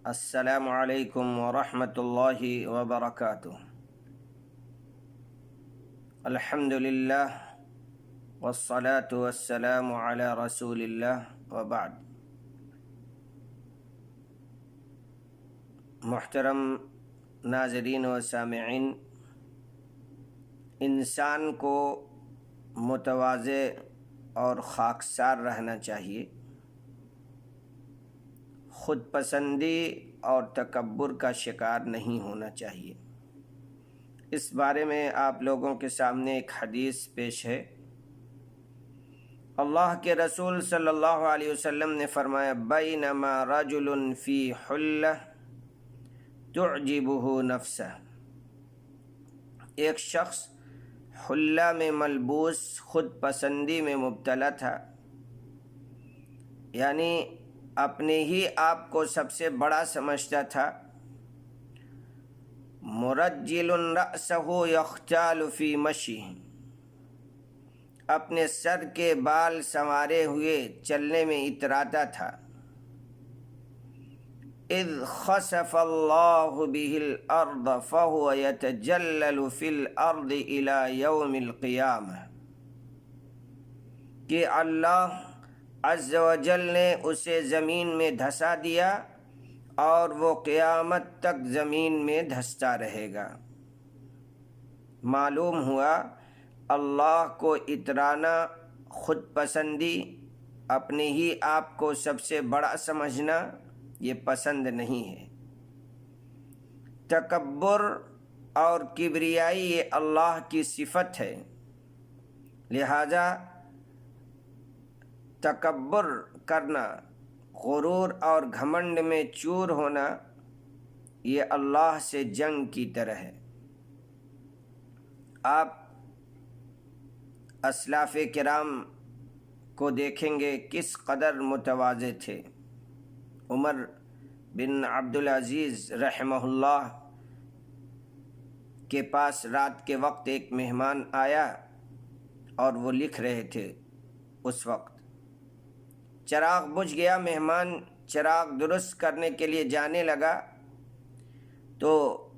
السلام علیکم ورحمۃ اللہ وبرکاتہ۔ الحمد للہ والصلاة والسلام علی رسول اللہ وبعد۔ محترم ناظرین و سامعین، انسان کو متواضع اور خاکسار رہنا چاہیے، خود پسندی اور تکبر کا شکار نہیں ہونا چاہیے۔ اس بارے میں آپ لوگوں کے سامنے ایک حدیث پیش ہے۔ اللہ کے رسول صلی اللہ علیہ وسلم نے فرمایا، بینما رجل فی حلہ تعجبہ نفسہ۔ ایک شخص حلہ میں ملبوس خود پسندی میں مبتلا تھا، یعنی اپنے ہی آپ کو سب سے بڑا سمجھتا تھا۔ مرجل رأسہ یختال فی مشیہ، اپنے سر کے بال سنوارے ہوئے چلنے میں اتراتا تھا۔ اذ خسف اللہ بہ الارض فہو یتجلل فی الارض الی یوم القیامہ، کہ اللہ عز و جل نے اسے زمین میں دھسا دیا اور وہ قیامت تک زمین میں دھستا رہے گا۔ معلوم ہوا اللہ کو اترانا، خود پسندی، اپنے ہی آپ کو سب سے بڑا سمجھنا، یہ پسند نہیں ہے۔ تکبر اور کبریائی یہ اللہ کی صفت ہے، لہذا تکبر کرنا، غرور اور گھمنڈ میں چور ہونا، یہ اللہ سے جنگ کی طرح ہے۔ آپ اسلاف کرام کو دیکھیں گے کس قدر متواضع تھے۔ عمر بن عبدالعزیز رحمہ اللہ کے پاس رات کے وقت ایک مہمان آیا اور وہ لکھ رہے تھے۔ اس وقت چراغ بجھ گیا، مہمان چراغ درست کرنے کے لیے جانے لگا تو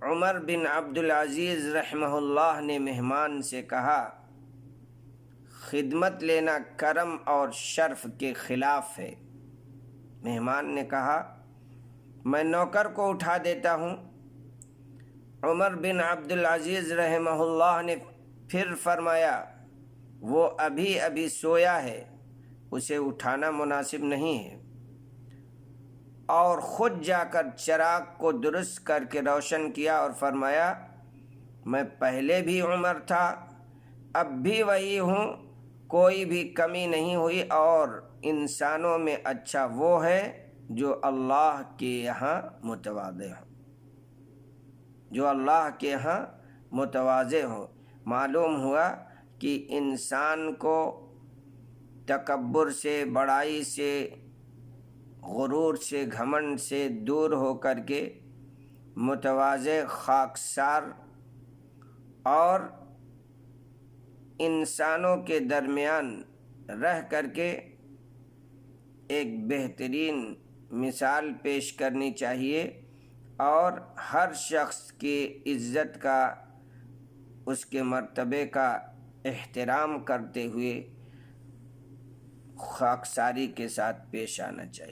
عمر بن عبدالعزیز رحمہ اللہ نے مہمان سے کہا، خدمت لینا کرم اور شرف کے خلاف ہے۔ مہمان نے کہا، میں نوکر کو اٹھا دیتا ہوں۔ عمر بن عبدالعزیز رحمہ اللہ نے پھر فرمایا، وہ ابھی ابھی سویا ہے، اسے اٹھانا مناسب نہیں ہے، اور خود جا کر چراغ کو درست کر کے روشن کیا اور فرمایا، میں پہلے بھی عمر تھا، اب بھی وہی ہوں، کوئی بھی کمی نہیں ہوئی، اور انسانوں میں اچھا وہ ہے جو اللہ کے یہاں متواضع ہو، جو اللہ کے یہاں متواضع ہو۔ معلوم ہوا کہ انسان کو تکبر سے، بڑائی سے، غرور سے، گھمنڈ سے دور ہو کر کے متواضع، خاکسار اور انسانوں کے درمیان رہ کر کے ایک بہترین مثال پیش کرنی چاہیے، اور ہر شخص کی عزت کا، اس کے مرتبے کا احترام کرتے ہوئے خاکساری کے ساتھ پیش آنا چاہیے۔